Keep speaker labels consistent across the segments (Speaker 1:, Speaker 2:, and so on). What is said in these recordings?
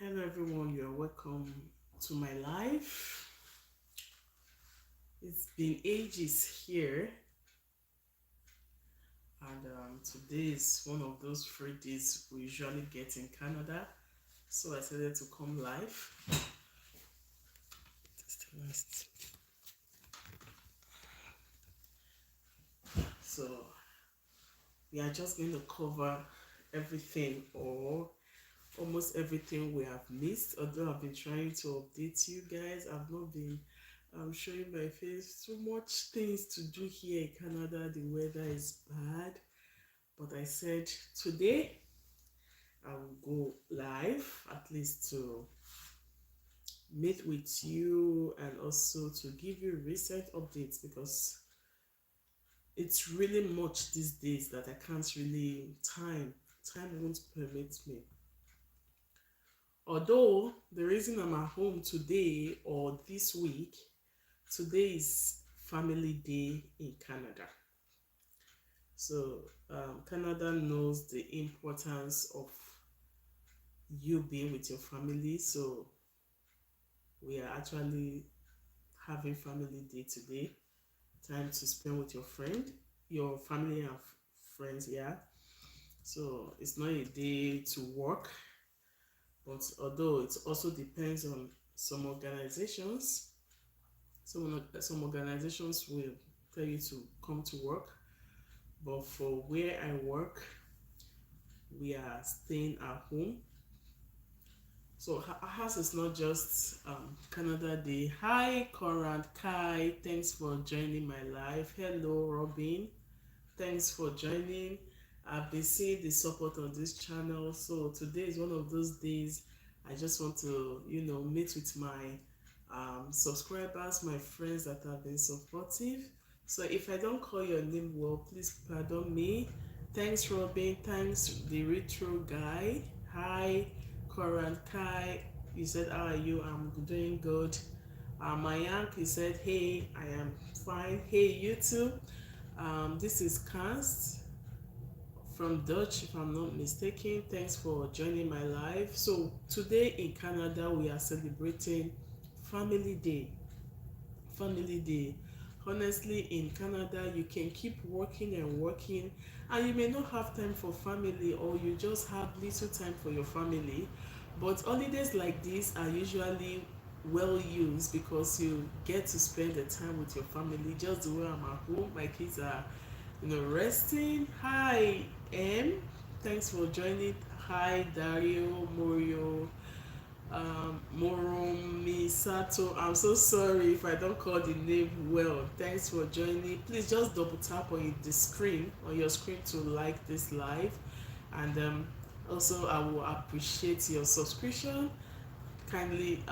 Speaker 1: Hello everyone, you are welcome to my life. It's been ages here, and today is one of those free days we usually get in Canada. So I decided to come live. So we are just going to cover everything or almost everything we have missed. Although I've been trying to update you guys, I've not been showing my face. Too much things to do here in Canada. The weather is bad, but I said today I will go live at least to meet with you and also to give you recent updates because it's really much these days that I can't really time won't permit me. Although the reason I'm at home today or this week, today is Family Day in Canada. So Canada knows the importance of you being with your family. So we are actually having Family Day today. Time to spend with your family and friends. Yeah. So it's not a day to work, but although it also depends on some organizations, some organizations will tell you to come to work, but for where I work, we are staying at home. So ours is not just Canada Day. Hi, Conrad Kai. Thanks for joining my live. Hello, Robin. Thanks for joining. I've been seeing the support on this channel. So today is one of those days I just want to, meet with my subscribers, my friends that have been supportive. So if I don't call your name well, please pardon me. Thanks, Robin. Thanks, the retro guy. Hi, Koran Kai. You said, how are you? I'm doing good. Mayank, he said, hey, I am fine. Hey, you too. This is Cast from Dutch, if I'm not mistaken. Thanks for joining my live. So today in Canada, we are celebrating Family Day. Family Day. Honestly, in Canada, you can keep working and working, and you may not have time for family, or you just have little time for your family. But holidays like this are usually well used because you get to spend the time with your family. Just the way I'm at home, my kids are, resting. Hi, M. Thanks for joining. Hi, Dario, Morio, Moromi Sato. I'm so sorry if I don't call the name well. Thanks for joining. Please just double tap on your screen to like this live, and also I will appreciate your subscription. Kindly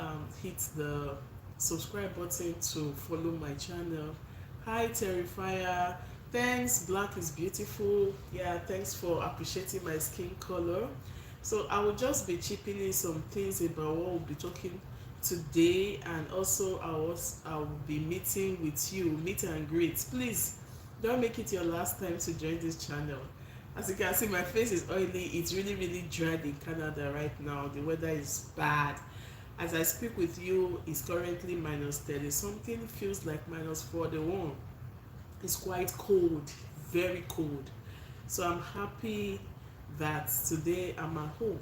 Speaker 1: hit the subscribe button to follow my channel. Hi, Terrifier. Thanks, black is beautiful. Yeah, thanks for appreciating my skin color. So I will just be chipping in some things about what we'll be talking today, and also I will be meeting with you, meet and greet. Please don't make it your last time to join this channel. As you can see, my face is oily. It's really dry in Canada right now. The weather is bad. As I speak with you, it's currently -30. Something feels like -41. It's quite cold, very cold. So I'm happy that today I'm at home.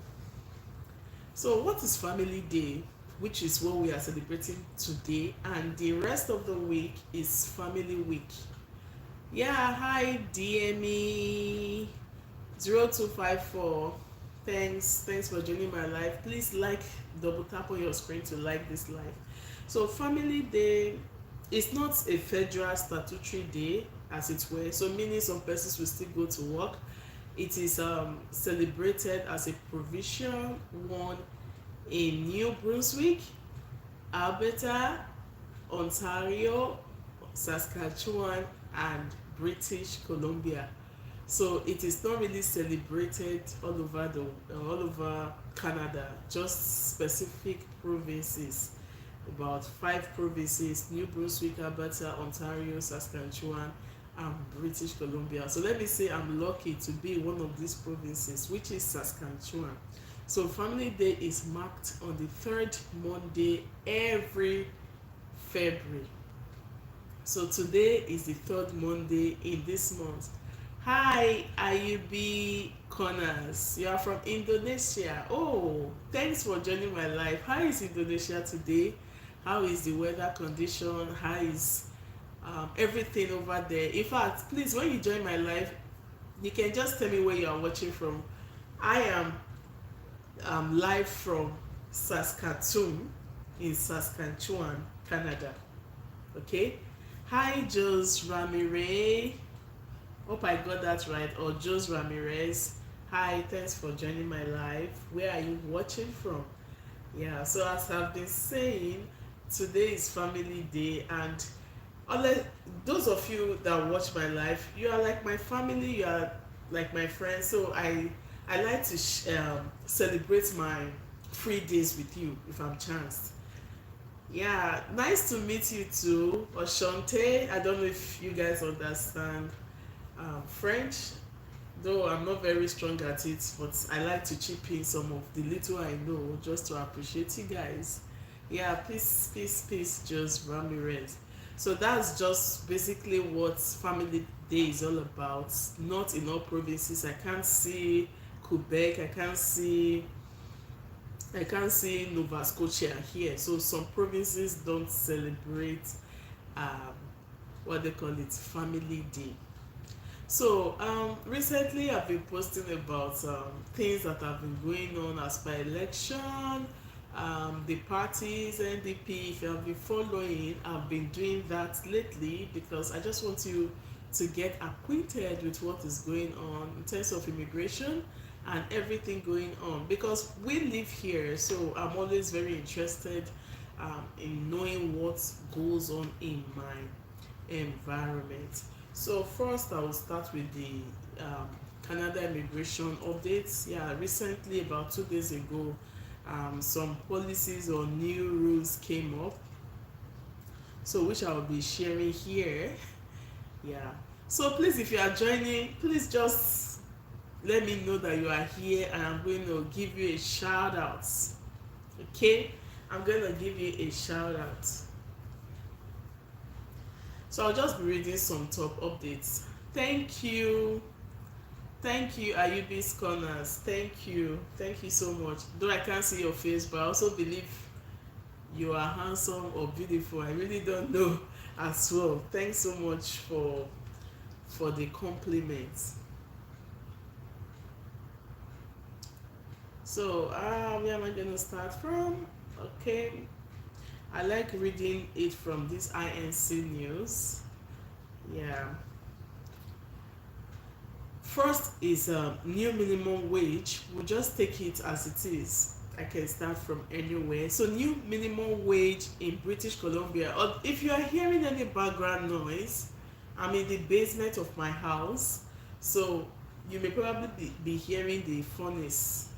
Speaker 1: So what is Family Day, which is what we are celebrating today, and the rest of the week is Family Week. Yeah, hi DME 0254. Thanks for joining my live. Please double tap on your screen to like this live. So Family Day is not a federal statutory day, as it were, so meaning some persons will still go to work. It is celebrated as a provincial one in New Brunswick, Alberta, Ontario, Saskatchewan, and British Columbia. So it is not really celebrated all over Canada, just specific provinces, about 5 provinces: New Brunswick, Alberta, Ontario, Saskatchewan, and British Columbia. So let me say I'm lucky to be one of these provinces, which is Saskatchewan. So Family Day is marked on the third Monday every February. So today is the third Monday in this month. Hi, Ayubi Corners. You are from Indonesia. Oh, thanks for joining my live. How is Indonesia today? How is the weather condition? How is everything over there? In fact, please, when you join my live, you can just tell me where you are watching from. I am live from Saskatoon in Saskatchewan, Canada. Okay. Hi, Jos Ramirez. Hope I got that right. Or Jos Ramirez. Hi, thanks for joining my live. Where are you watching from? Yeah, so as I've been saying, today is Family Day, and unless those of you that watch my live, you are like my family, you are like my friends. So I like to celebrate my free days with you if I'm chanced. Yeah, nice to meet you too, Oshante. I don't know if you guys understand French, though I'm not very strong at it, but I like to chip in some of the little I know just to appreciate you guys. Yeah, peace, peace, peace, just Ramirez. So that's just basically what Family Day is all about. Not in all provinces. I can't see Quebec, I can't see Nova Scotia here. So some provinces don't celebrate um, what they call it, Family Day. So recently I've been posting about things that have been going on as per election, the parties, NDP. If you have been following, I've been doing that lately because I just want you to get acquainted with what is going on in terms of immigration and everything going on, because we live here, so I'm always very interested in knowing what goes on in my environment. So first I will start with the Canada immigration updates. Yeah, recently about 2 days ago, some policies or new rules came up, so which I will be sharing here. Yeah, so please, if you are joining, please just let me know that you are here, and I'm going to give you a shout out. Okay, I'm going to give you a shout out. So I'll just be reading some top updates. Thank you. Thank you, Ayubi's Corners. Thank you so much. Though I can't see your face, but I also believe you are handsome or beautiful. I really don't know as well. Thanks so much for the compliments. So where am I gonna start from? Okay, I like reading it from this INC news. Yeah. First is new minimum wage. We'll just take it as it is. I can start from anywhere. So new minimum wage in British Columbia. Or if you are hearing any background noise, I'm in the basement of my house. So you may probably be hearing the furnace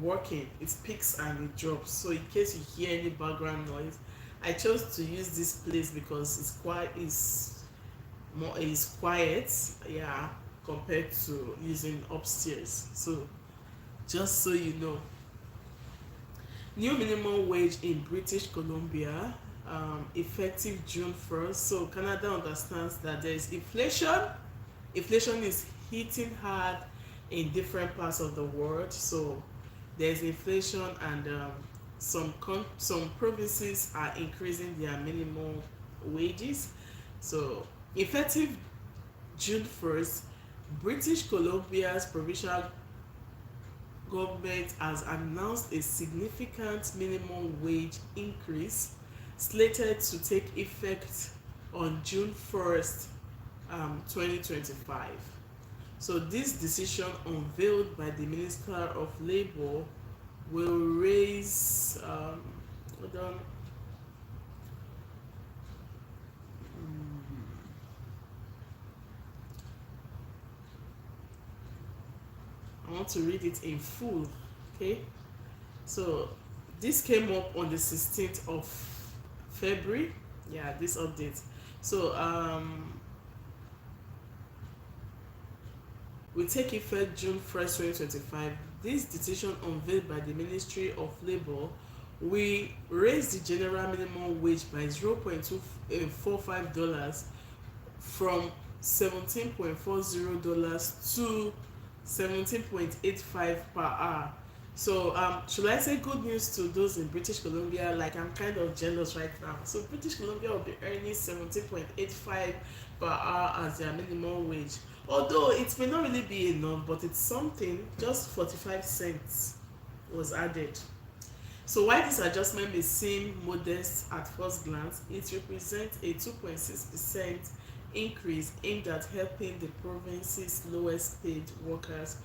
Speaker 1: working. It peaks and it drops. So in case you hear any background noise, I chose to use this place because it's quite is quiet, yeah, compared to using upstairs. So just so you know, new minimum wage in British Columbia, effective June 1st. So Canada understands that there is inflation. Inflation is hitting hard in different parts of the world. So there's inflation, and some provinces are increasing their minimum wages. So effective June 1st, British Columbia's provincial government has announced a significant minimum wage increase slated to take effect on June 1st, 2025. So this decision, unveiled by the Minister of Labour, will raise hold on. I want to read it in full. Okay, so this came up on the 16th of February. Yeah, this update. So we take effect June 1st, 2025. this decision unveiled by the Ministry of Labour will raise the general minimum wage by $0.245 from $17.40 to 17.85 per hour. So should I say good news to those in British Columbia? Like, I'm kind of jealous right now. So British Columbia will be earning 17.85 per hour as their minimum wage. Although it may not really be enough, but it's something. Just 45 cents was added. So while this adjustment may seem modest at first glance, it represents a 2.6% increase aimed at helping the province's lowest paid workers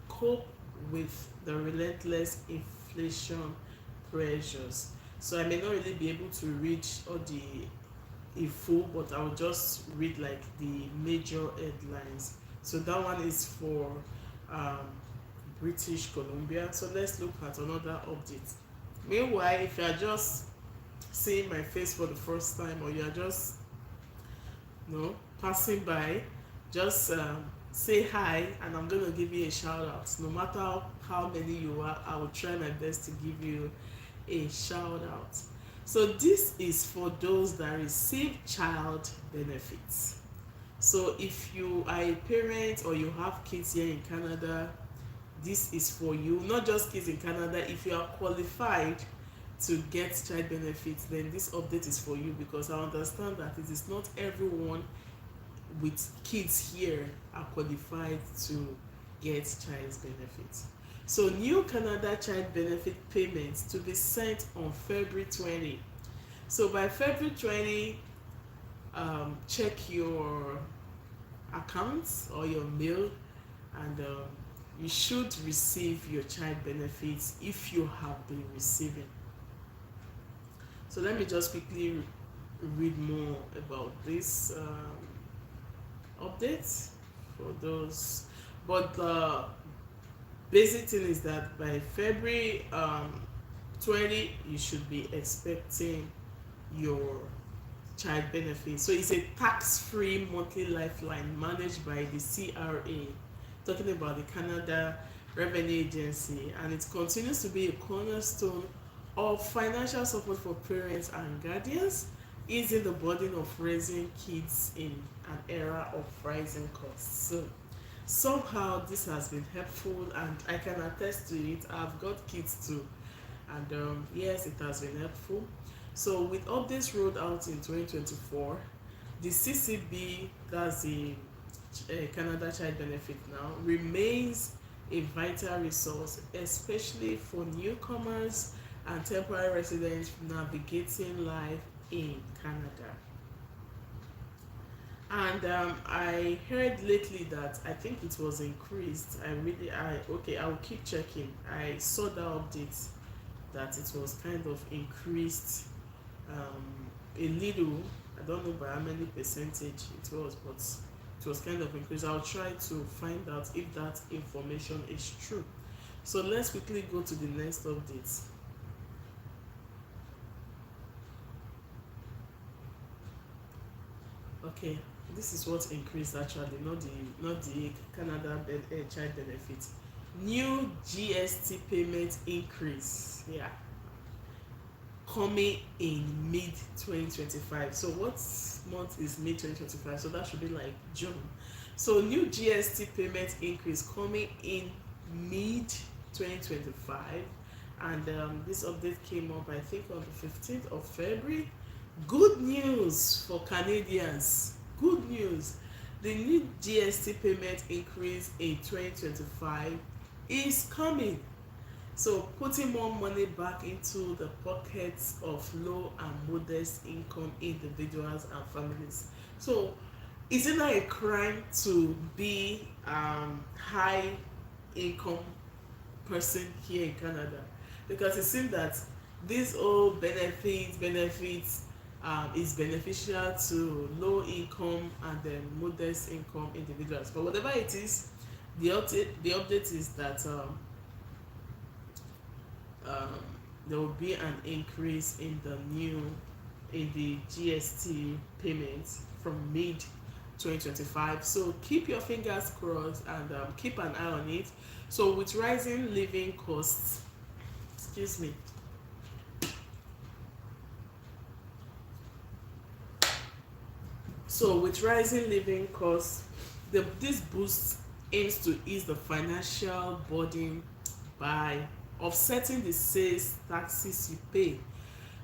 Speaker 1: cope with the relentless inflation pressures. So I may not really be able to read all the in full, but I'll just read like the major headlines. So that one is for um, British Columbia. So let's look at another update. Meanwhile, if you are just seeing my face for the first time, or you are just passing by, just say hi, and I'm gonna give you a shout out. No matter how many you are, I will try my best to give you a shout out. So this is for those that receive child benefits. So if you are a parent or you have kids here in Canada, this is for you. Not just kids in Canada. If you are qualified to get child benefits, then this update is for you, because I understand that it is not everyone with kids here are qualified to get child benefits. So new Canada child benefit payments to be sent on February 20. So by February 20, check your accounts or your mail, and you should receive your child benefits if you have been receiving. So let me just quickly read more about this updates for those. But the basic thing is that by February 20, you should be expecting your child benefit. So it's a tax-free monthly lifeline managed by the CRA, talking about the Canada Revenue Agency, and it continues to be a cornerstone of financial support for parents and guardians, easing the burden of raising kids in an era of rising costs. So somehow this has been helpful, and I can attest to it. I've got kids too, and yes, it has been helpful. So with updates rolled out in 2024, the CCB, that's the Canada Child Benefit now, remains a vital resource, especially for newcomers and temporary residents navigating life in Canada. And I heard lately that I think it was increased. I'll keep checking. I saw the update that it was kind of increased a little. I don't know by how many percentage it was, but it was kind of increased. I'll try to find out if that information is true. So let's quickly go to the next update. Okay, this is what increased actually, not the Canada child benefit. New GST payment increase, yeah, coming in mid 2025. So what month is mid 2025? So that should be like June. So new GST payment increase coming in mid 2025, and this update came up I think on the 15th of February. Good news for Canadians. Good news. The new GST payment increase in 2025 is coming. So putting more money back into the pockets of low and modest income individuals and families. So is it not a crime to be high income person here in Canada? Because it seems that this whole benefits is beneficial to low income and then modest income individuals. But whatever it is, the update is that there will be an increase in the GST payments from mid 2025. So keep your fingers crossed and keep an eye on it. So with rising living costs, excuse me, so with rising living costs, this boost aims to ease the financial burden by offsetting the sales taxes you pay.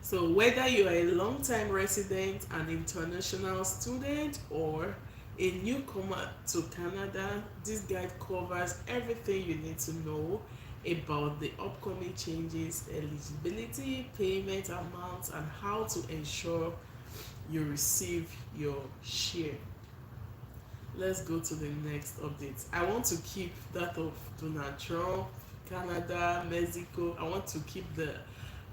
Speaker 1: So whether you are a long-time resident, an international student, or a newcomer to Canada, this guide covers everything you need to know about the upcoming changes, eligibility, payment amounts, and how to ensure you receive your share. Let's go to the next update. I want to keep that of Donald Trump, Canada, Mexico. I want to keep the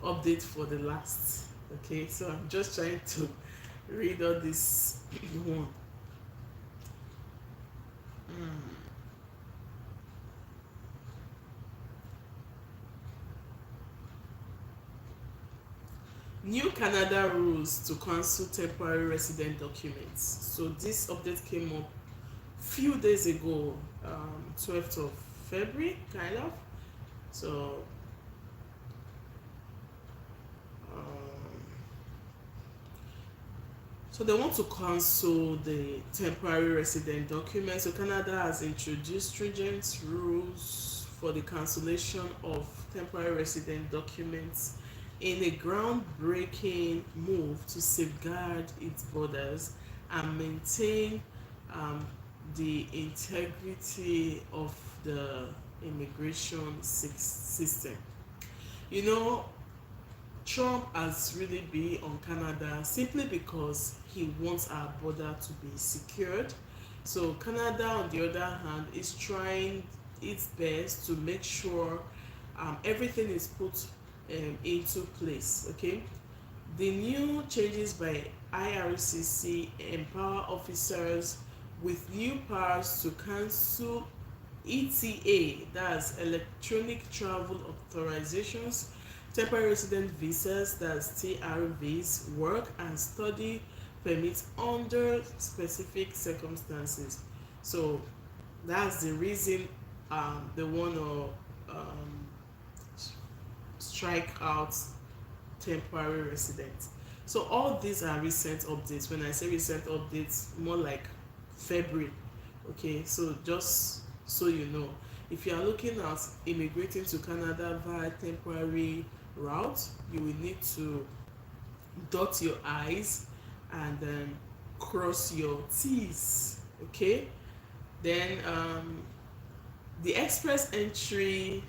Speaker 1: update for the last. Okay, so I'm just trying to read all this one. New Canada rules to cancel temporary resident documents. So this update came up few days ago, 12th of February, kind of. So um, so they want to cancel the temporary resident documents. So Canada has introduced stringent rules for the cancellation of temporary resident documents in a groundbreaking move to safeguard its borders and maintain um, the integrity of the immigration system. You know, Trump has really been on Canada simply because he wants our border to be secured. So Canada, on the other hand, is trying its best to make sure everything is put into place. Okay, the new changes by IRCC empower officers with new powers to cancel ETA, that's electronic travel authorizations, temporary resident visas, that's TRVs, work and study permits under specific circumstances. So that's the reason they want to strike out temporary residents. So all these are recent updates. When I say recent updates, more like February. Okay, so just so you know, if you are looking at immigrating to Canada via temporary route, you will need to dot your I's and then cross your T's. Okay, then the express entry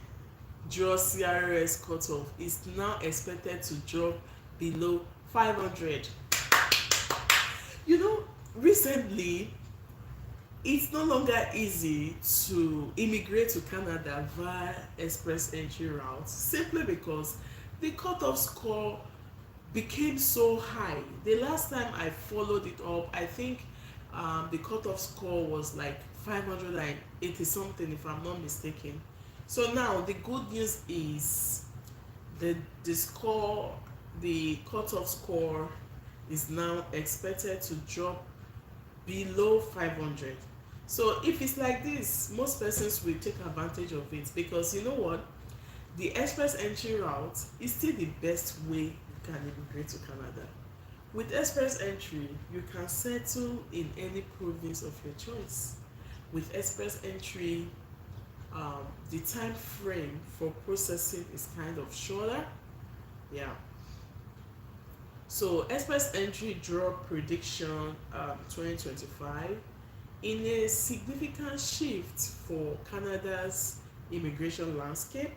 Speaker 1: draw CRS cutoff is now expected to drop below 500. You know, recently it's no longer easy to immigrate to Canada via express entry route simply because the cutoff score became so high. The last time I followed it up, I think the cutoff score was like 580 something, if I'm not mistaken. So now the good news is the score, the cutoff score is now expected to drop below 500. So if it's like this, most persons will take advantage of it because you know what? The express entry route is still the best way you can immigrate to Canada. With express entry, you can settle in any province of your choice. With express entry, the time frame for processing is kind of shorter. Yeah. So express entry drop prediction 2025 in a significant shift for Canada's immigration landscape.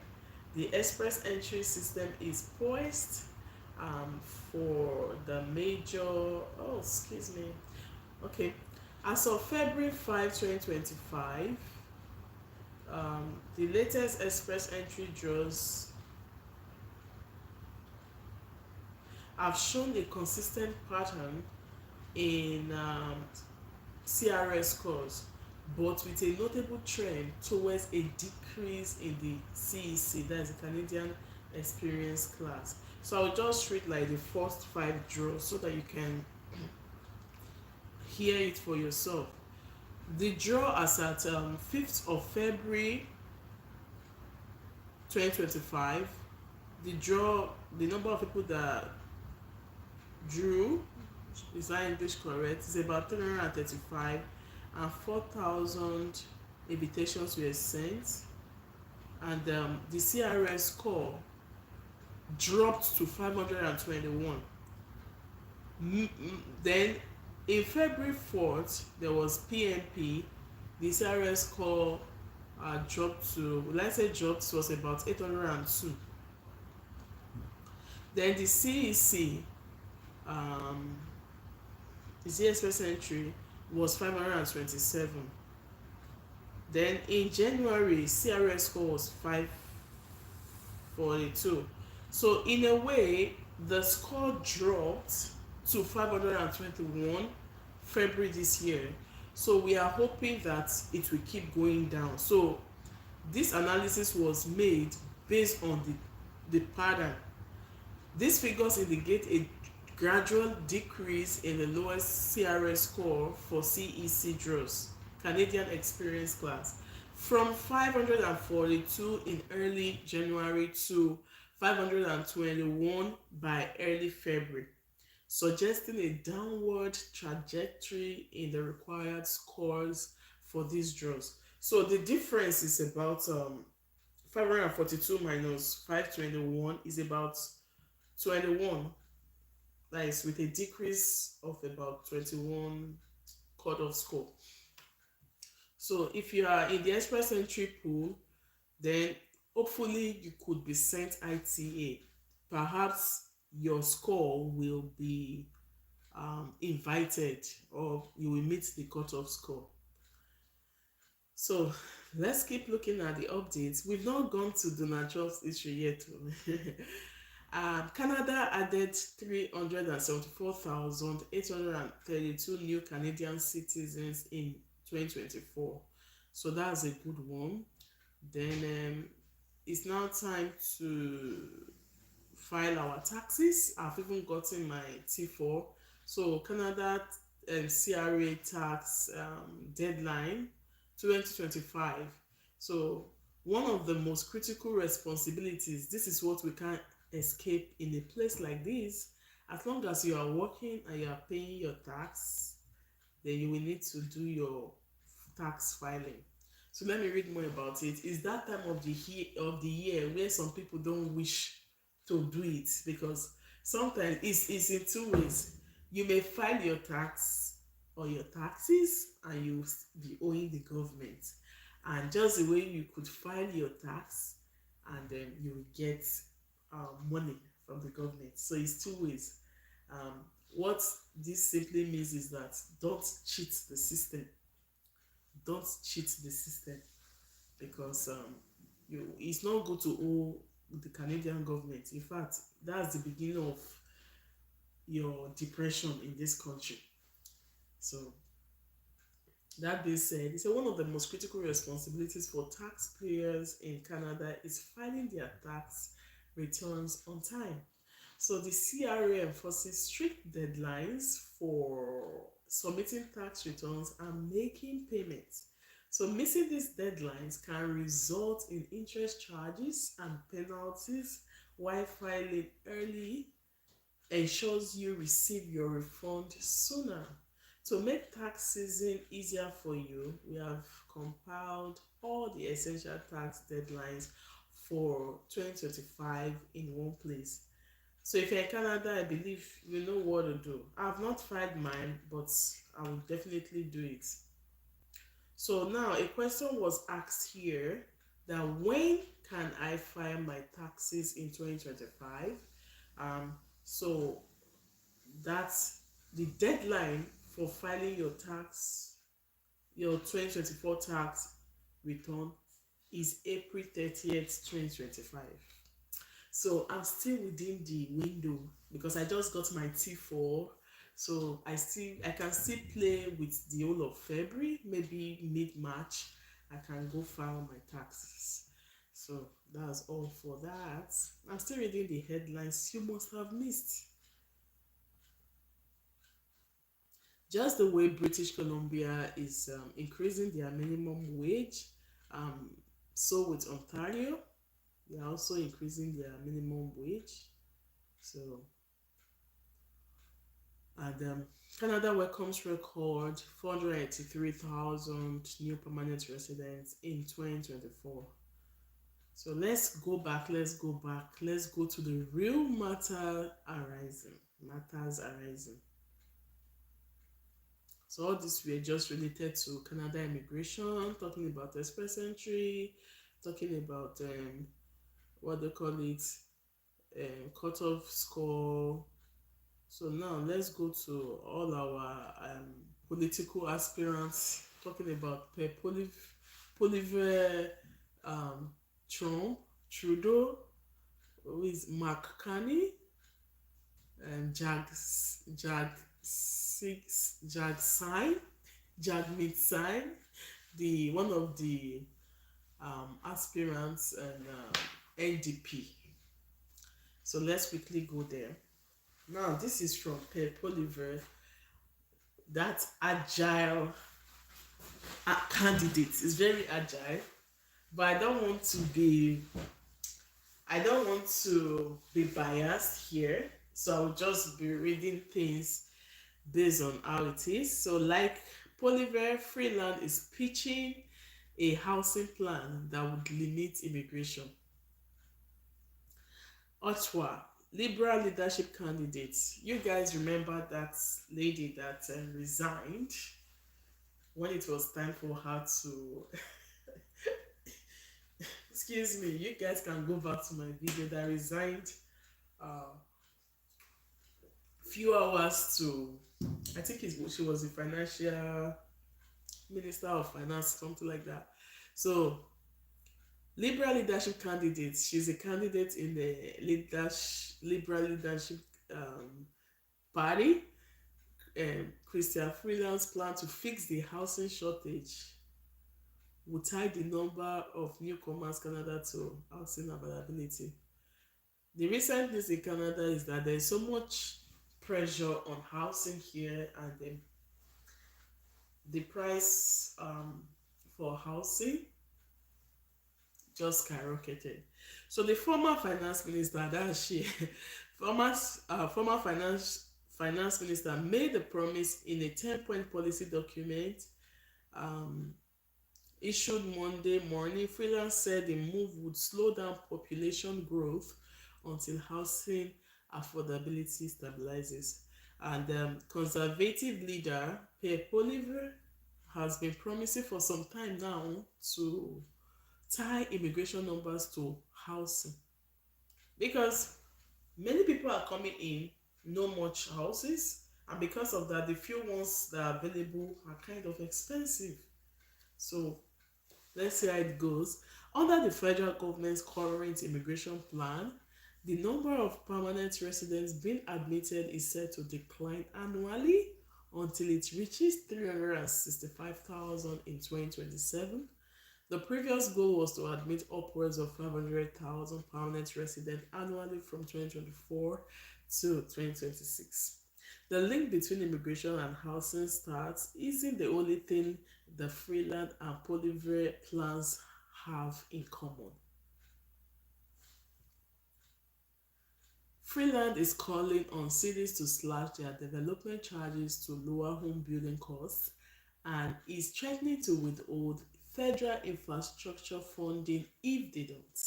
Speaker 1: The express entry system is poised for the major, oh, excuse me. Okay, as of February 5, 2025, the latest express entry draws have shown a consistent pattern in CRS scores, but with a notable trend towards a decrease in the CEC, that is the Canadian Experience class. So I'll just read like the first 5 draws so that you can hear it for yourself. The draw as at 5th of February 2025, the number of people that drew, is that English correct? It's about 335, and 4,000 invitations were sent, and the CRS score dropped to 521. Then in February 4th, there was PMP. The CRS score dropped to, let's say dropped, was about 802. Then the CEC, the C express entry was 527. Then in January, CRS score was 542. So in a way, the score dropped to 521 February this year. So we are hoping that it will keep going down. So this analysis was made based on the pattern. These figures indicate a gradual decrease in the lowest CRS score for CEC draws, Canadian Experience Class, from 542 in early January to 521 by early February, suggesting a downward trajectory in the required scores for these draws. So the difference is about 542 minus 521 is about 21. That is with a decrease of about 21 cutoff score. So if you are in the express entry pool, then hopefully you could be sent ITA. Perhaps your score will be invited, or you will meet the cutoff score. So let's keep looking at the updates. We've not gone to Donald Trump's issue yet. Canada added 374,832 new Canadian citizens in 2024. So that's a good one. Then it's now time to file our taxes. I've even gotten my T4. So Canada CRA tax deadline 2025. So one of the most critical responsibilities, this is what we can't escape in a place like this. As long as you are working and you are paying your tax, then you will need to do your tax filing. So let me read more about it. It's that time of the year where some people don't wish to do it, because sometimes it's in two ways. You may file your tax or your taxes and you be owing the government, and just the way you could file your tax and then you will get money from the government. So it's two ways. What this simply means is that don't cheat the system. Don't cheat the system, because it's not good to owe the Canadian government. In fact, that's the beginning of your depression in this country. So that being said, it's one of the most critical responsibilities for taxpayers in Canada is filing their tax returns on time. So the CRA enforces strict deadlines for submitting tax returns and making payments. So missing these deadlines can result in interest charges and penalties, while filing early ensures you receive your refund sooner. To make tax season easier for you, we have compiled all the essential tax deadlines for 2025 in one place. So if you're in Canada, I believe you know what to do. I've not filed mine, but I will definitely do it. So now a question was asked here, that when can I file my taxes in 2025? So that's the deadline for filing your 2024 tax return is April 30th, 2025. So I'm still within the window because I just got my T4. So I can still play with the whole of February, maybe mid-March I can go file my taxes. So that's all for that. I'm still reading the headlines you must have missed. Just the way British Columbia is increasing their minimum wage, um, so with Ontario, they are also increasing their minimum wage. So, and Canada welcomes record 483,000 new permanent residents in 2024. So let's go to the real matters arising. So all this were just related to Canada immigration, talking about express entry, talking about what they call it, cutoff score. So now let's go to all our political aspirants, talking about Poliver, um, Trump, Trudeau, who is Mark Carney, and Jag Sign, the one of the aspirants and NDP. So let's quickly go there. Now this is from Poliver, that agile candidate is very agile, but I don't want to be biased here, so I'll just be reading things based on how it is. So, like Poliver, Freeland is pitching a housing plan that would limit immigration. Ottawa, Liberal leadership candidates. You guys remember that lady that resigned when it was time for her to. Excuse me, you guys can go back to my video that resigned uh, few hours to, I think she was the financial minister of finance, something like that. So liberal leadership candidate, she's a candidate in the liberal leadership um, party. Christian Freeland's plan to fix the housing shortage will tie the number of newcomers Canada to housing availability. The recent news in Canada is that there is so much pressure on housing here, and the price for housing just skyrocketed. So the former finance minister, that's she, former finance minister made a promise in a 10-point policy document um, issued Monday morning. Freelance said the move would slow down population growth until housing affordability stabilizes. And conservative leader Pierre Poliver has been promising for some time now to tie immigration numbers to housing, because many people are coming in, no much houses, and because of that, the few ones that are available are kind of expensive. So let's see how it goes. Under the federal government's current immigration plan, the number of permanent residents being admitted is set to decline annually until it reaches 365,000 in 2027. The previous goal was to admit upwards of 500,000 permanent residents annually from 2024 to 2026. The link between immigration and housing starts isn't the only thing the Freeland and Poliver plans have in common. Freeland is calling on cities to slash their development charges to lower home building costs and is threatening to withhold federal infrastructure funding if they don't.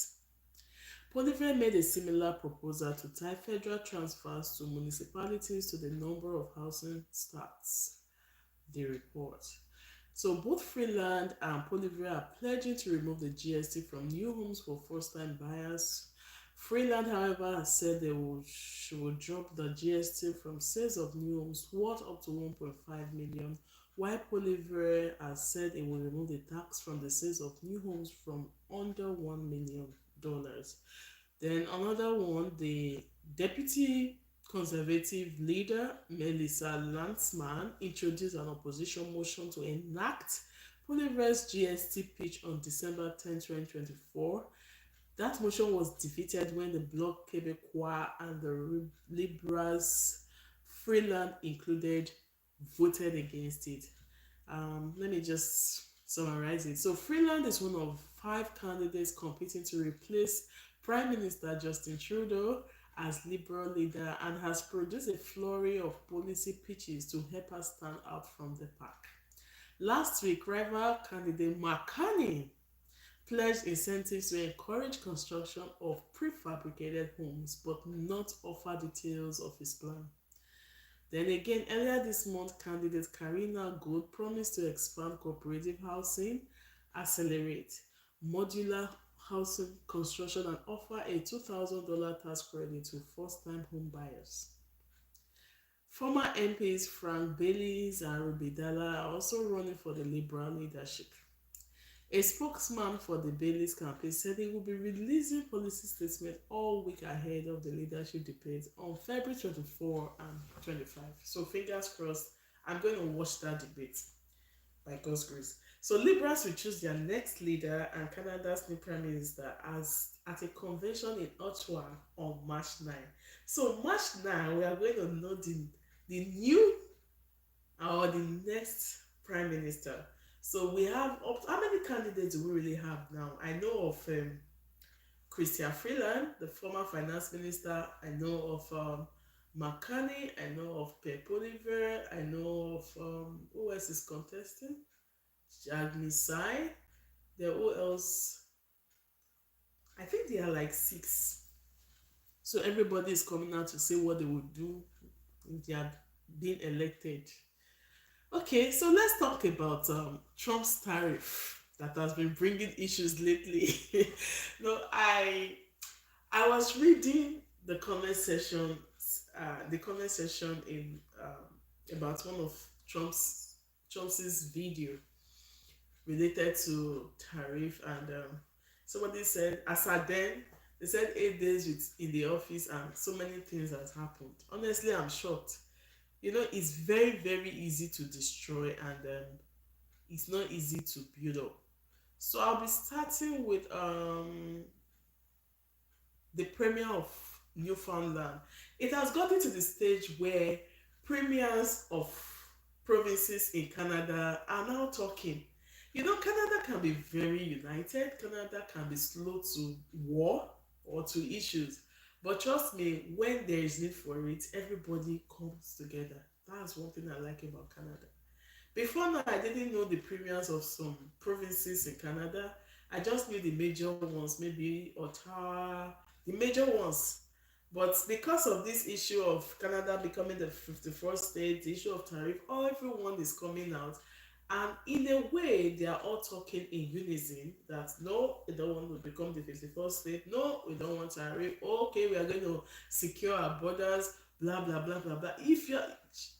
Speaker 1: Poliver made a similar proposal to tie federal transfers to municipalities to the number of housing starts, they report. So both Freeland and Poliver are pledging to remove the GST from new homes for first-time buyers. Freeland, however, has said she will drop the GST from sales of new homes worth up to 1.5 million, while Poliver has said it will remove the tax from the sales of new homes from under $1 million. Then another one, the deputy conservative leader Melissa Landsman introduced an opposition motion to enact Poliver's GST pitch on December 10, 2024. That motion was defeated when the Bloc Québécois and the Liberals Freeland included voted against it. Let me just summarize it. So Freeland is one of 5 candidates competing to replace Prime Minister Justin Trudeau as Liberal leader and has produced a flurry of policy pitches to help her stand out from the pack. Last week, rival candidate Mark Carney pledged incentives to encourage construction of prefabricated homes but not offer details of his plan. Then again, earlier this month, candidate Karina Gold promised to expand cooperative housing, accelerate modular housing construction, and offer a $2,000 tax credit to first-time home buyers. Former MPs Frank Baylis and Ruby Dalla are also running for the Liberal leadership. A spokesman for the Baylis campaign said he will be releasing policy statements all week ahead of the leadership debate on February 24 and 25. So fingers crossed, I'm going to watch that debate by God's grace. So Liberals will choose their next leader and Canada's new Prime Minister as at a convention in Ottawa on March 9. So March 9, we are going to know the new or the next Prime Minister. So we have how many candidates do we really have now? I know of Christian Freeland, the former finance minister. I know of McCartney. I know of Pep Oliver. I know of who else is contesting? Jagni Sai. Then who else? I think there are like 6. So everybody is coming out to say what they would do if they had been elected. Okay, so let's talk about Trump's tariff that has been bringing issues lately. no, I was reading the comment section in about one of Trump's video related to tariff, and somebody said, as at then, they said 8 days in the office and so many things has happened. Honestly, I'm shocked. It's very, very easy to destroy, and it's not easy to build up. So I'll be starting with the Premier of Newfoundland. It has gotten to the stage where premiers of provinces in Canada are now talking. Canada can be very united. Canada can be slow to war or to issues. But trust me, when there is need for it, everybody comes together. That's one thing I like about Canada. Before now, I didn't know the premiers of some provinces in Canada. I just knew the major ones, maybe Ottawa, the major ones. But because of this issue of Canada becoming the 51st state, the issue of tariff, everyone is coming out. And in a way, they are all talking in unison that no, we don't want to become the 51st state. No, we don't want tariff. Okay, we are going to secure our borders, blah, blah, blah, blah, blah.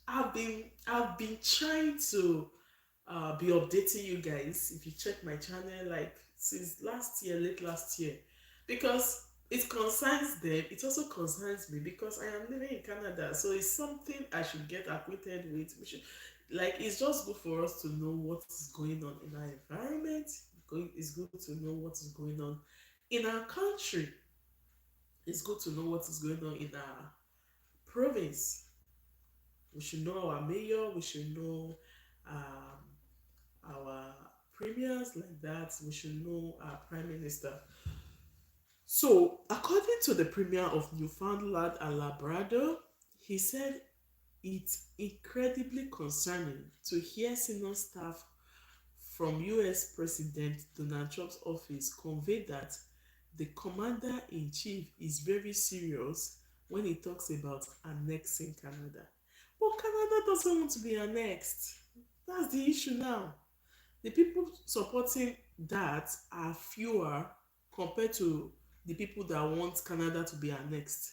Speaker 1: I've been trying to be updating you guys. If you check my channel, like since last year, late last year, because it concerns them, it also concerns me because I am living in Canada, so it's something I should get acquainted with. It's just good for us to know what is going on in our environment. It's good to know what is going on in our country. It's good to know what is going on in our province. We should know our mayor. We should know our premiers like that. We should know our prime minister. So, according to the premier of Newfoundland and Labrador, he said it's incredibly concerning to hear senior staff from US President Donald Trump's office convey that the commander-in-chief is very serious when he talks about annexing Canada. But Canada doesn't want to be annexed. That's the issue now. The people supporting that are fewer compared to the people that want Canada to be annexed.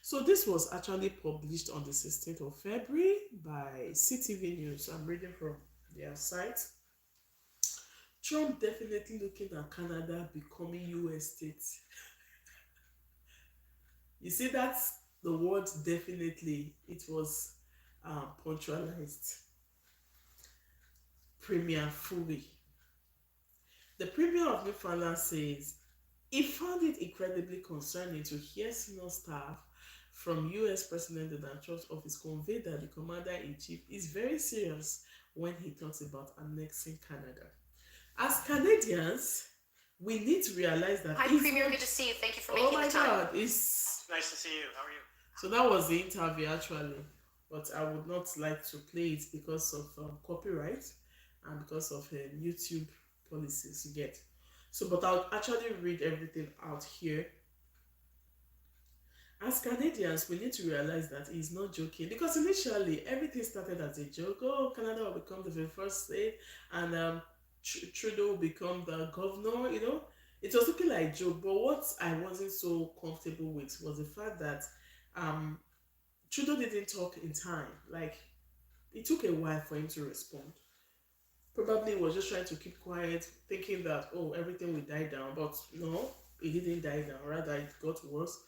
Speaker 1: So this was actually published on the 16th of February by CTV News. I'm reading from their site. Trump definitely looking at Canada becoming US state. You see, that's the word definitely. It was punctualized. Premier Fully. The Premier of Newfoundland says he found it incredibly concerning to hear senior staff from US President Donald Trump's office conveyed that the commander-in-chief is very serious when he talks about annexing Canada. As Canadians, we need to realize that
Speaker 2: Hi, Premier. Good to see you. Thank you for making the time.
Speaker 1: Oh my God, it's
Speaker 2: nice to see you. How are you?
Speaker 1: So that was the interview actually, but I would not like to play it because of copyright and because of YouTube policies you get. So, but I'll actually read everything out here. As Canadians, we need to realize that he's not joking because initially everything started as a joke. Oh, Canada will become the very first state, and Trudeau will become the governor. It was looking like a joke. But what I wasn't so comfortable with was the fact that um, Trudeau didn't talk in time. Like, it took a while for him to respond. Probably was just trying to keep quiet, thinking that, oh, everything will die down. But no, it didn't die down. Rather, it got worse.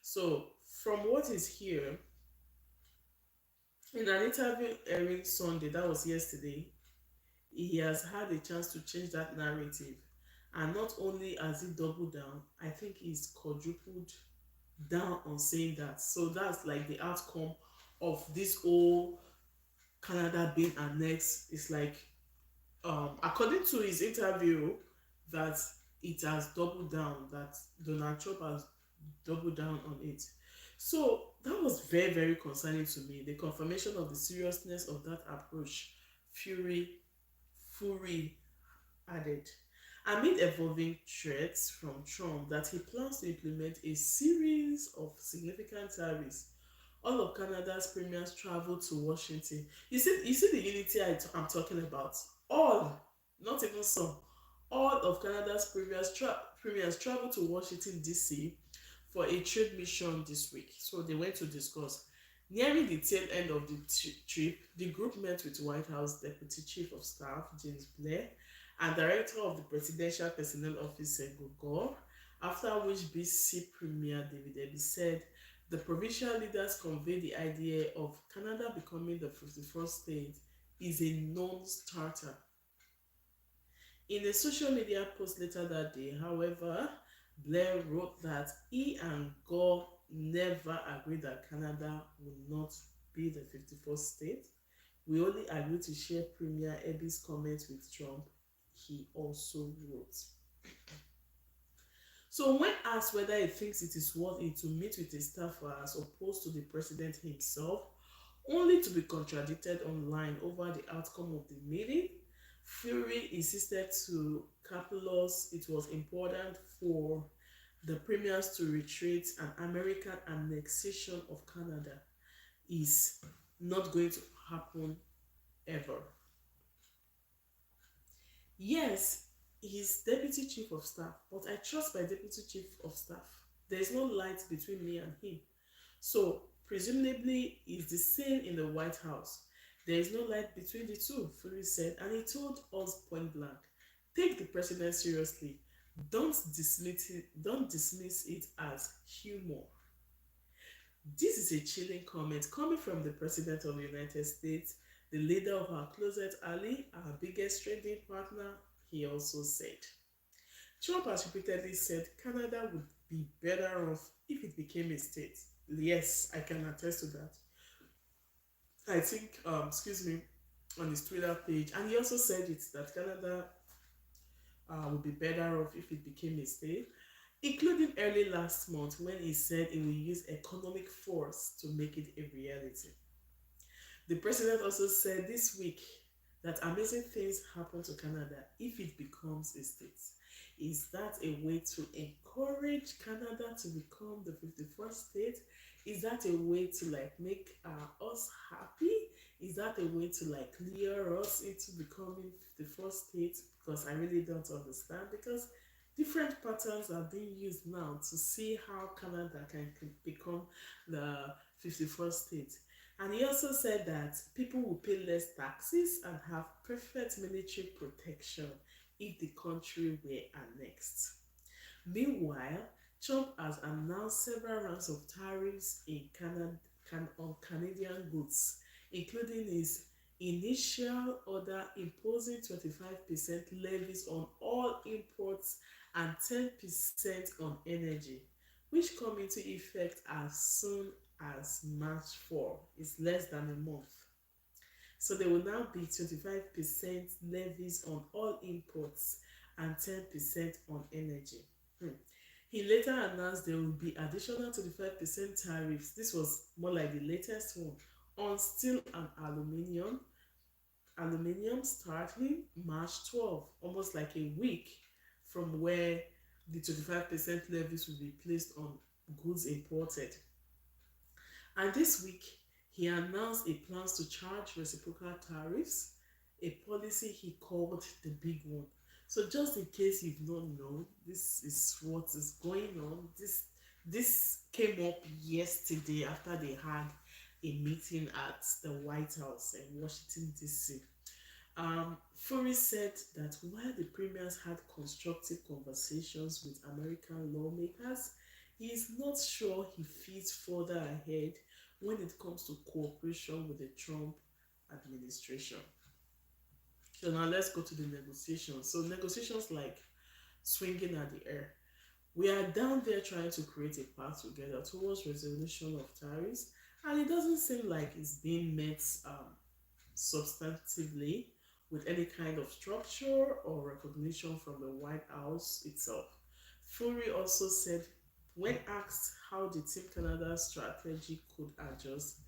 Speaker 1: So, from what is here, in an interview airing Sunday, that was yesterday, he has had a chance to change that narrative. And not only has he doubled down, I think he's quadrupled down on saying that. So that's like the outcome of this whole Canada being annexed. It's like, according to his interview, that it has doubled down, that Donald Trump has doubled down on it. So that was very, very concerning to me. The confirmation of the seriousness of that approach, Fury added. Amid evolving threats from Trump that he plans to implement a series of significant tariffs, all of Canada's premiers travel to Washington. You see the unity I'm talking about. All, not even some. All of Canada's premiers travel to Washington D.C. for a trade mission this week. So they went to discuss. Nearing the tail end of the trip, the group met with White House Deputy Chief of Staff James Blair and Director of the Presidential Personnel Office Gore, after which BC Premier David Eby said the provincial leaders conveyed the idea of Canada becoming the 51st state is a non-starter. In a social media post later that day, however, Blair wrote that he and Gore never agreed that Canada would not be the 51st state. We only agreed to share Premier Eby's comments with Trump, he also wrote. So when asked whether he thinks it is worth it to meet with a staffer as opposed to the president himself, only to be contradicted online over the outcome of the meeting, Fury insisted to Kapelos it was important for the premiers to reiterate an American annexation of Canada is not going to happen ever. Yes, he's deputy chief of staff, but I trust my deputy chief of staff. There is no light between me and him. So, presumably, it's the same in the White House. There is no light between the two, Fury said, and he told us point blank, take the president seriously. Don't dismiss it as humor. This is a chilling comment coming from the President of the United States, the leader of our closest ally, our biggest trading partner, he also said. Trump has repeatedly said Canada would be better off if it became a state. Yes, I can attest to that. I think, on his Twitter page, and he also said it that Canada would be better off if it became a state, including early last month when he said he will use economic force to make it a reality. The president also said this week that amazing things happen to Canada if it becomes a state. Is that a way to encourage Canada to become the 51st state? Is that a way to make us happy? Is that a way to lure us into becoming the first state? Because I really don't understand. Because different patterns are being used now to see how Canada can become the 51st state. And he also said that people will pay less taxes and have perfect military protection if the country were annexed. Meanwhile, Trump has announced several rounds of tariffs on Canadian goods, including his initial order imposing 25% levies on all imports and 10% on energy, which come into effect as soon as March 4. It's less than a month. So there will now be 25% levies on all imports and 10% on energy. Hmm. He later announced there will be additional 25% tariffs. This was more like the latest one on steel and aluminium starting March 12, almost like a week from where the 25% levies will be placed on goods imported. And this week, he announced a plans to charge reciprocal tariffs, a policy he called the big one. So just in case you've not known, this is what is going on. This came up yesterday after they had a meeting at the White House in Washington, D.C. Fury said that while the premiers had constructive conversations with American lawmakers, he is not sure he feels further ahead when it comes to cooperation with the Trump administration. So now let's go to the negotiations. So negotiations like swinging at the air. We are down there trying to create a path together towards resolution of tariffs, and it doesn't seem like it's being met substantively with any kind of structure or recognition from the White House itself. Fury also said, when asked how the Team Canada strategy could adjust,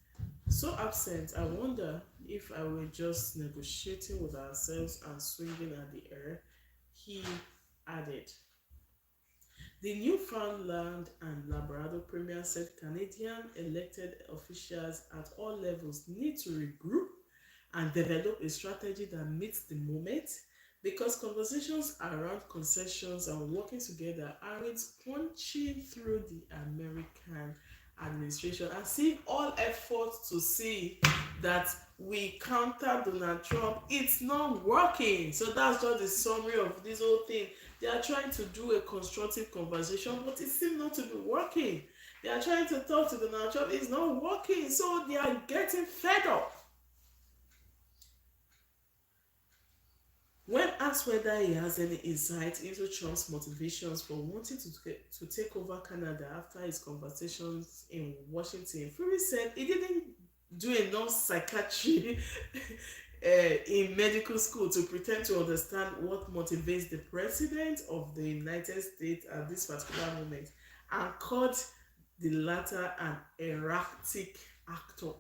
Speaker 1: so absent, I wonder if I were just negotiating with ourselves and swinging at the air. He added, the Newfoundland and Labrador Premier said Canadian elected officials at all levels need to regroup and develop a strategy that meets the moment, because conversations around concessions and working together aren't punching through the American administration, as if all efforts to see that we counter Donald Trump, it's not working. So that's just the summary of this whole thing. They are trying to do a constructive conversation, but it seems not to be working. They are trying to talk to Donald Trump, it's not working, so they are getting fed up. When asked whether he has any insight into Trump's motivations for wanting to take over Canada after his conversations in Washington, Fury said he didn't do enough psychiatry in medical school to pretend to understand what motivates the president of the United States at this particular moment, and called the latter an erratic actor,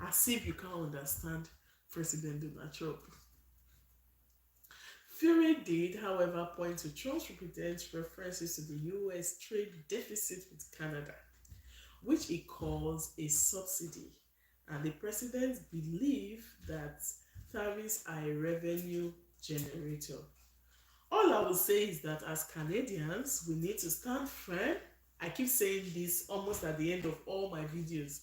Speaker 1: as if you can't understand President Donald Trump. Fury did, however, point to Trump's repeated references to the US trade deficit with Canada, which he calls a subsidy, and the president believed that tariffs are a revenue generator. All I will say is that as Canadians, we need to stand firm. I keep saying this almost at the end of all my videos.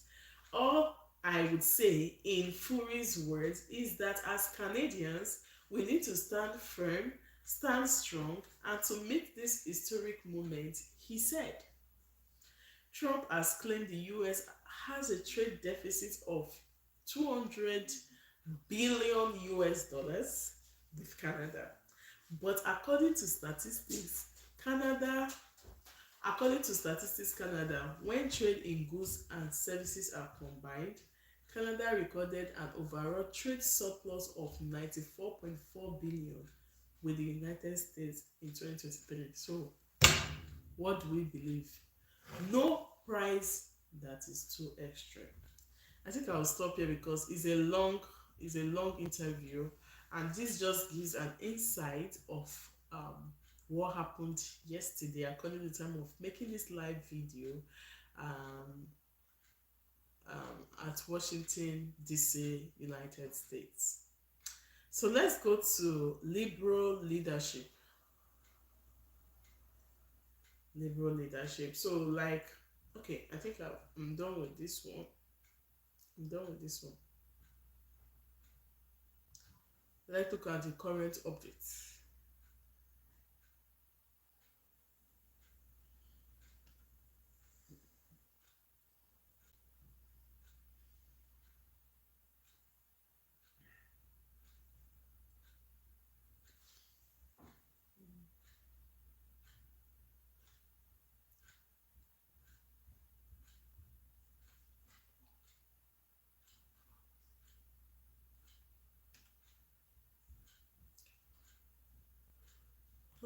Speaker 1: All I would say, in Fury's words, is that as Canadians, we need to stand firm, stand strong, and to meet this historic moment, he said. Trump has claimed the US has a trade deficit of 200 billion US dollars with Canada. But according to Statistics Canada, when trade in goods and services are combined, Canada recorded an overall trade surplus of 94.4 billion with the United States in 2023. So, what do we believe? No price that is too extreme. I think I'll stop here because it's a long interview, and this just gives an insight of what happened yesterday according to the time of making this live video um, at Washington, D.C., United States. So let's go to liberal leadership. Liberal leadership. So, like, okay, I think I'm done with this one. I'm done with this one. Let's look at the current updates.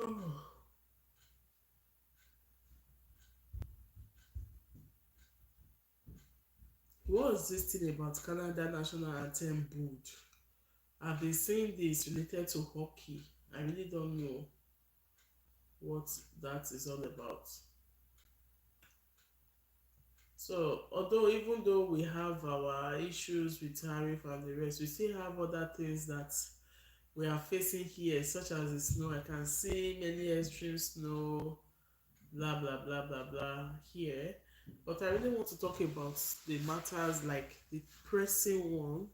Speaker 1: Oh. What's this thing about Canada national anthem board? I've been saying this related to hockey. I really don't know what that is all about. So, although even though we have our issues with tariff and the rest, we still have other things that we are facing here, such as the snow. I can see many extreme snow, blah blah blah blah blah here. But I really want to talk about the matters like the pressing one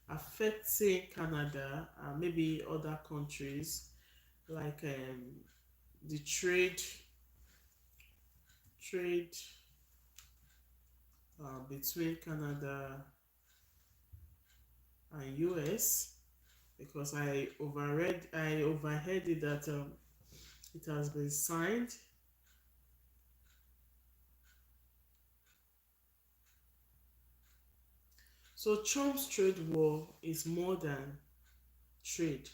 Speaker 1: affecting Canada and maybe other countries, like the trade between Canada and US, because I overheard it that it has been signed. So Trump's trade war is more than trade.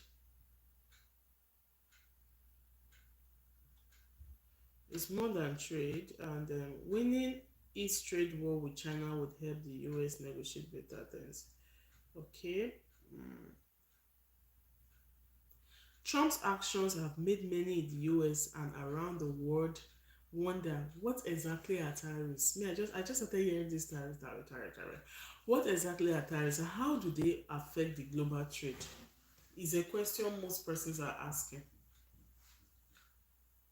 Speaker 1: It's more than trade, and winning its trade war with China would help the US negotiate better terms. Okay. Mm. Trump's actions have made many in the US and around the world wonder what exactly are tariffs. I just started hearing this tariff. What exactly are tariffs and how do they affect the global trade? Is a question most persons are asking.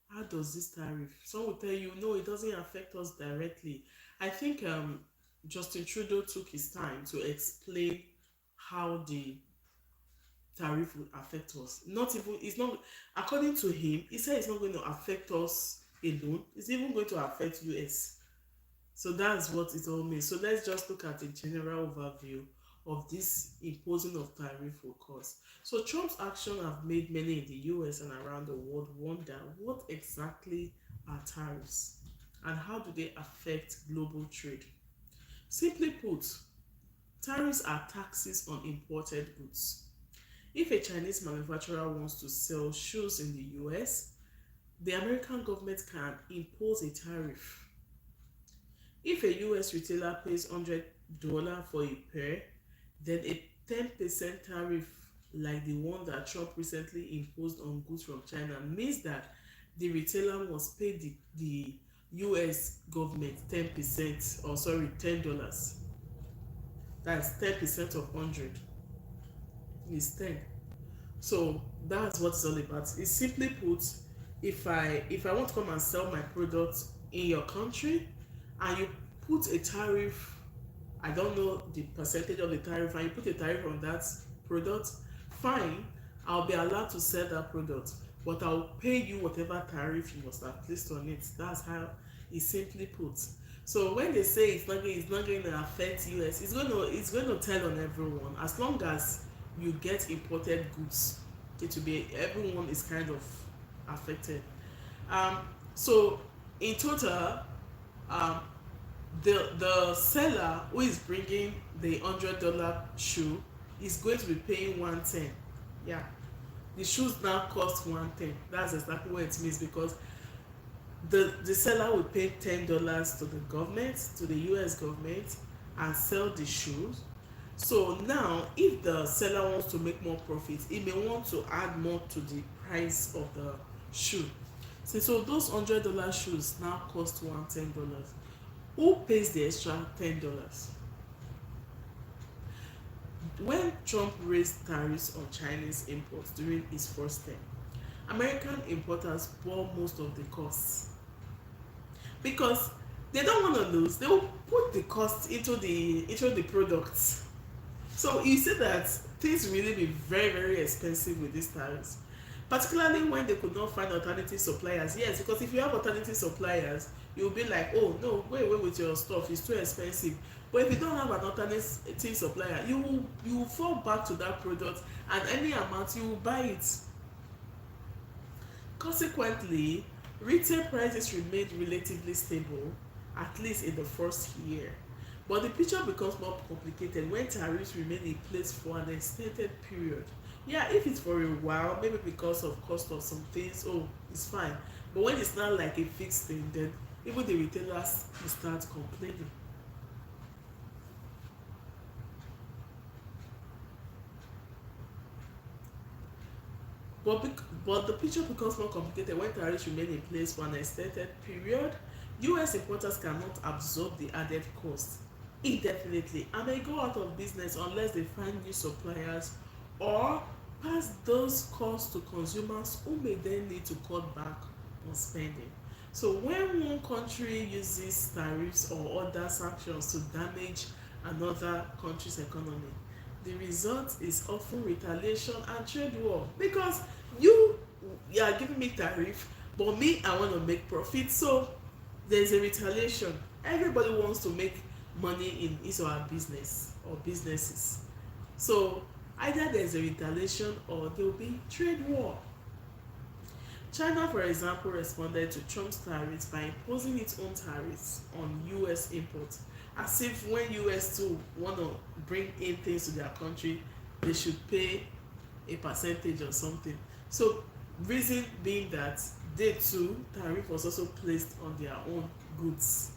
Speaker 1: How does this tariff? Some will tell you no, it doesn't affect us directly. I think Justin Trudeau took his time to explain how the tariff will affect us. Not even it's not according to him, he said it's not going to affect us alone, it's even going to affect US. So that's what it all means. So let's just look at a general overview of this imposing of tariff will cause. So Trump's action have made many in the US and around the world wonder what exactly are tariffs and how do they affect global trade. Simply put, tariffs are taxes on imported goods. If a Chinese manufacturer wants to sell shoes in the US, the American government can impose a tariff. If a US retailer pays $100 for a pair, then a 10% tariff, like the one that Trump recently imposed on goods from China, means that the retailer must pay the US government 10%, or sorry, $10. That's 10% of 100 is 10. So that's what it's all about. It's simply put, if I want to come and sell my product in your country and you put a tariff, I don't know the percentage of the tariff, and you put a tariff on that product, fine, I'll be allowed to sell that product, but I'll pay you whatever tariff you must have placed on it. That's how it's simply put. So when they say it's not going to affect US, it's going to tell on everyone. As long as you get imported goods, it will be everyone is kind of affected. Um, so in total, um, the seller who is bringing the $100 shoe is going to be paying 110. Yeah, the shoes now cost 110. That's exactly what it means, because the seller will pay $10 to the government, to the US government, and sell the shoes. So now if the seller wants to make more profit, he may want to add more to the price of the shoe. So those $100 shoes now cost $110. Who pays the extra $10? When Trump raised tariffs on Chinese imports during his first term, American importers bore most of the costs because they don't want to lose. They will put the cost into the products. So you see that things really be very very expensive with these tariffs, particularly when they could not find alternative suppliers. Yes, because if you have alternative suppliers, you'll be like, oh no, go away with your stuff, it's too expensive. But if you don't have an alternative supplier, you will fall back to that product, and any amount you will buy it. Consequently, retail prices remained relatively stable, at least in the first year. But the picture becomes more complicated when tariffs remain in place for an extended period. Yeah, if it's for a while, maybe because of cost of some things, oh, it's fine. But when it's not like a fixed thing, then even the retailers will start complaining. But the picture becomes more complicated when tariffs remain in place for an extended period. US importers cannot absorb the added cost indefinitely and may go out of business unless they find new suppliers or pass those costs to consumers who may then need to cut back on spending. So when one country uses tariffs or other sanctions to damage another country's economy, the result is often retaliation and trade war, because you you are giving me tariff, but me, I want to make profit. So there's a retaliation. Everybody wants to make money in his or her business or businesses. So either there's a retaliation or there will be trade war. China, for example, responded to Trump's tariffs by imposing its own tariffs on US imports, as if when US too want to bring in things to their country, they should pay a percentage or something. So reason being that they too, tariff was also placed on their own goods.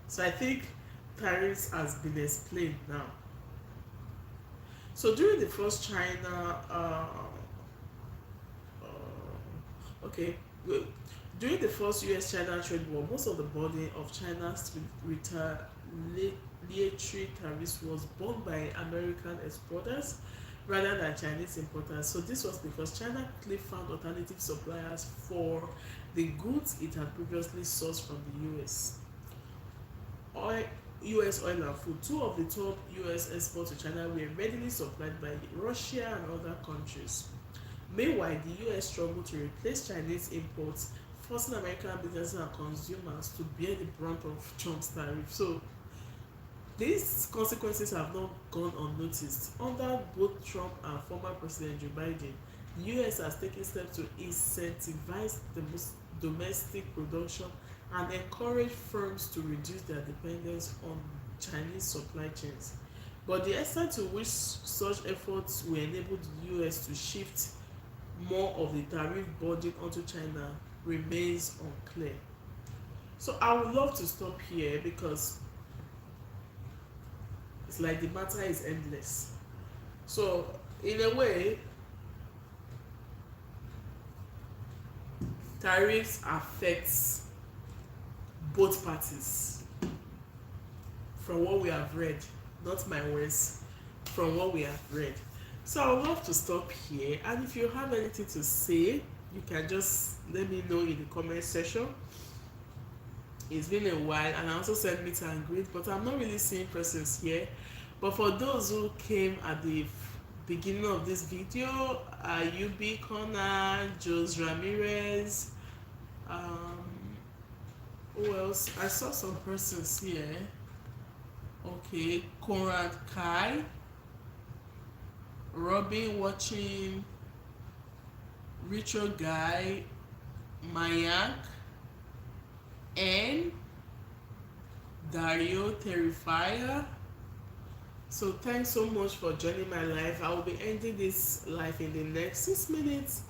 Speaker 1: So I think tariffs has been explained now. So during the first China okay well, during the first US-China trade war, most of the burden of China's retaliatory tariffs was borne by American exporters rather than Chinese importers. So this was because China quickly found alternative suppliers for the goods it had previously sourced from the US. US oil and food, two of the top US exports to China, were readily supplied by Russia and other countries. Meanwhile, the US struggled to replace Chinese imports, forcing American businesses and consumers to bear the brunt of Trump's tariff. So these consequences have not gone unnoticed. Under both Trump and former President Joe Biden, the US has taken steps to incentivize domestic production and encourage firms to reduce their dependence on Chinese supply chains. But the extent to which such efforts will enable the US to shift more of the tariff burden onto China remains unclear. So I would love to stop here because it's like the matter is endless. So in a way, tariffs affects both parties from what we have read, not my words, from what we have read. So I would love to stop here, and if you have anything to say, you can just let me know in the comment section. It's been a while, and I also sent meet and greet, but I'm not really seeing persons here. But for those who came at the beginning of this video, UB Connor, Jose Ramirez, who else? I saw some persons here. Okay, Conrad Kai, Robin watching, Richard Guy, Mayak, and Dario Terrifier. So thanks so much for joining my live. I will be ending this live in the next 6 minutes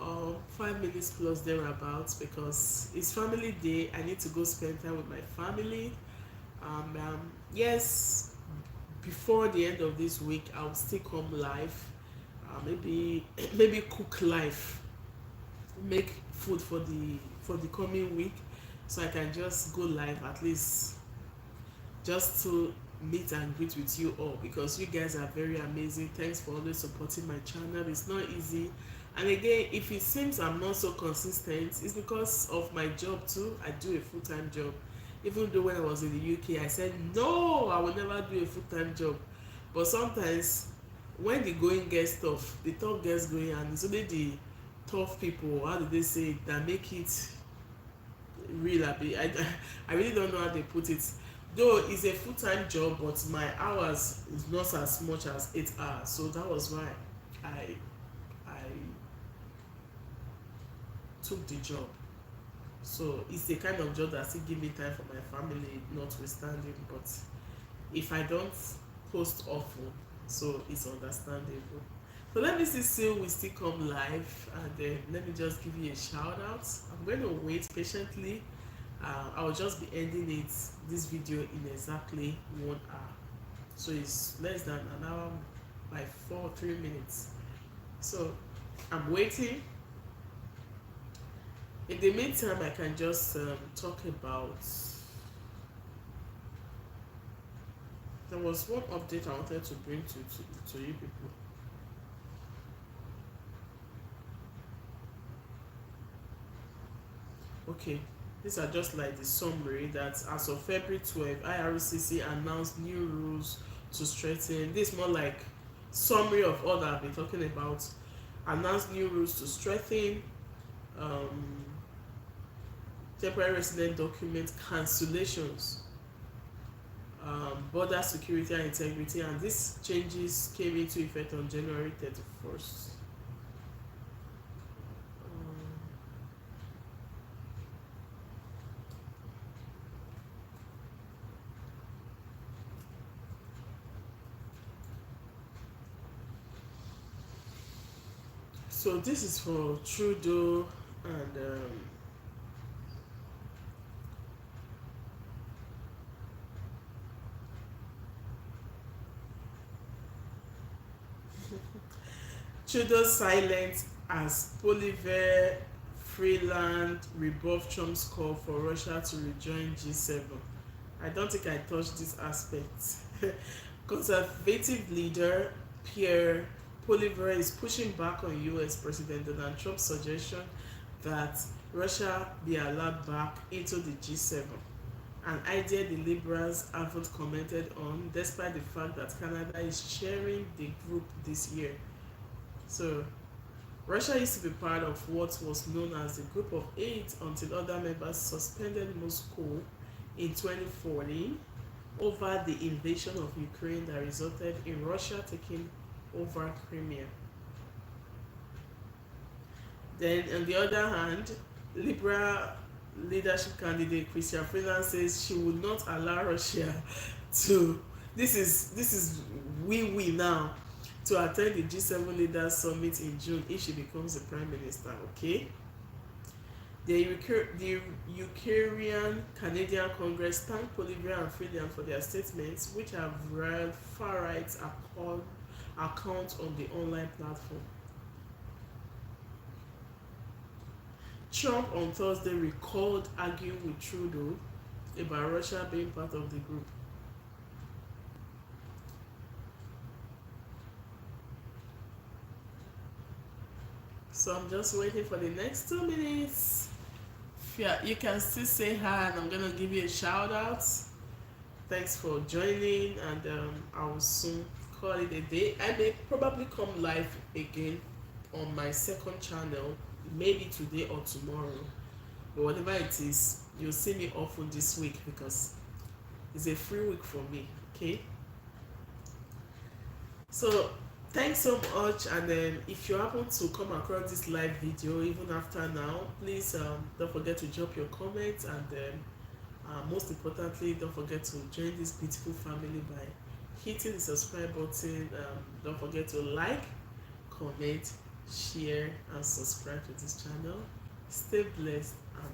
Speaker 1: or 5 minutes plus thereabouts, because it's family day. I need to go spend time with my family. Yes, before the end of this week I'll still come live, maybe cook live, make food for the coming week, so I can just go live at least just to meet and greet with you all, because you guys are very amazing. Thanks for always supporting my channel. It's not easy, and again, if it seems I'm not so consistent, it's because of my job too. I do a full-time job. Even though when I was in the UK I said no, I will never do a full-time job, but sometimes when the going gets tough, the tough gets going, and it's only the tough people, how do they say it, that make it real. I really don't know how they put it. Though it's a full-time job, but my hours is not as much as 8 hours, so that was why I took the job. So it's the kind of job that still give me time for my family, notwithstanding. But if I don't post often, so it's understandable. So let me see we still come live, and then let me just give you a shout out. I'm going to wait patiently. I'll just be ending this video in exactly 1 hour. So it's less than an hour by 3 minutes. So I'm waiting. In the meantime, I can just talk about. There was one update I wanted to bring to you people. Okay, these are just like the summary that as of February 12, IRCC announced new rules to strengthen. This is more like summary of all that I've been talking about. Announced new rules to strengthen um, temporary resident document cancellations, border security and integrity, and these changes came into effect on January 31st. So this is for Trudeau and Trudeau's silence as Bolivar Freeland rebuffed Trump's call for Russia to rejoin G7. I don't think I touched this aspect. Conservative leader Pierre Poilievre is pushing back on US President Donald Trump's suggestion that Russia be allowed back into the G7, an idea the Liberals haven't commented on, despite the fact that Canada is chairing the group this year. So, Russia used to be part of what was known as the Group of Eight until other members suspended Moscow in 2014 over the invasion of Ukraine that resulted in Russia taking over Crimea. Then, on the other hand, Liberal leadership candidate Chrystia Freeland says she would not allow Russia to. This is we now to attend the G7 Leaders Summit in June if she becomes the Prime Minister. Okay. The Ukrainian Canadian Congress thanked Poilievre and Freeland for their statements, which have riled far-right accounts on the online platform. Trump on Thursday recalled arguing with Trudeau about Russia being part of the group. So I'm just waiting for the next 2 minutes. Yeah, you can still say hi, and I'm gonna give you a shout out. Thanks for joining, and I will soon call it a day. I may probably come live again on my second channel, maybe today or tomorrow. But whatever it is, you'll see me often this week because it's a free week for me. Okay. So thanks so much, and if you happen to come across this live video even after now, please don't forget to drop your comments, and most importantly, don't forget to join this beautiful family by hitting the subscribe button. Don't forget to like, comment, share, and subscribe to this channel. Stay blessed and